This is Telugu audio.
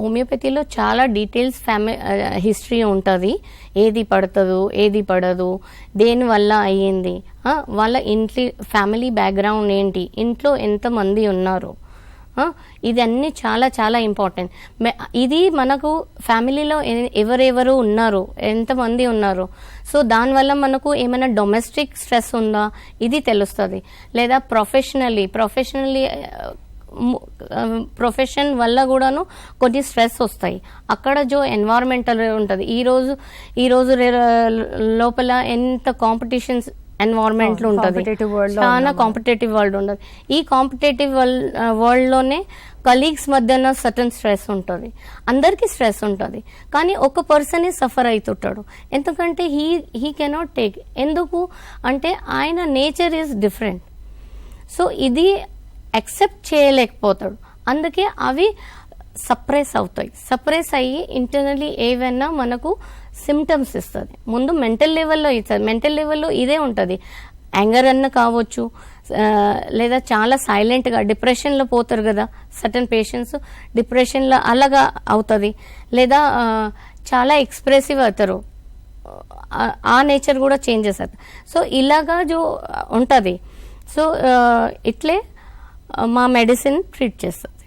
హోమియోపతిలో చాలా డీటెయిల్స్ హిస్టరీ ఉంటుంది. ఏది పడుతుందో ఏది పడదు, దేనివల్ల అయ్యింది, వాళ్ళ ఇంట్లో ఫ్యామిలీ బ్యాక్గ్రౌండ్ ఏంటి, ఇంట్లో ఎంతమంది ఉన్నారు, ఇది అన్నీ చాలా చాలా ఇంపార్టెంట్. ఇది మనకు ఫ్యామిలీలో ఎవరెవరు ఉన్నారు, ఎంతమంది ఉన్నారు, సో దానివల్ల మనకు ఏమైనా డొమెస్టిక్ స్ట్రెస్ ఉందా ఇది తెలుస్తుంది. లేదా ప్రొఫెషన్ వల్ల కూడాను కొన్ని స్ట్రెస్ వస్తాయి. అక్కడ ఎన్వైరన్మెంటల్ ఉంటుంది. ఈరోజు లోపల ఎంత కాంపిటీషన్స్ ఎన్వైరన్మెంట్ ఉంటుంది, చాలా కాంపిటేటివ్ వరల్డ్ ఉంటుంది. ఈ కాంపిటేటివ్ వరల్డ్లోనే కలీగ్స్ మధ్యన సర్టన్ స్ట్రెస్ ఉంటుంది, అందరికీ స్ట్రెస్ ఉంటుంది. కానీ ఒక పర్సనే సఫర్ అవుతుంటాడు, ఎందుకంటే హీ కెనాట్ టేక్. ఎందుకు అంటే ఆయన నేచర్ ఈజ్ డిఫరెంట్. సో ఇది యాక్సెప్ట్ చేయలేకపోతాడు, అందుకే అవి సప్రెస్ అవుతాయి. సప్రెస్ అయ్యి ఇంటర్నలీ ఏవైనా మనకు సిమ్టమ్స్ ఇస్తుంది. ముందు మెంటల్ లెవెల్లో ఇస్తుంది. మెంటల్ లెవెల్లో ఇదే ఉంటుంది. యాంగర్ అన్న కావచ్చు, లేదా చాలా సైలెంట్గా డిప్రెషన్లో పోతారు కదా సర్టన్ పేషెంట్స్, డిప్రెషన్లో అలాగా అవుతుంది. లేదా చాలా ఎక్స్ప్రెసివ్ అవుతారు, ఆ నేచర్ కూడా చేంజెస్ అవుతుంది. సో ఇలాగా ఉంటుంది. సో ఇట్లే మా మెడిసిన్ ట్రీట్ చేస్తుంది.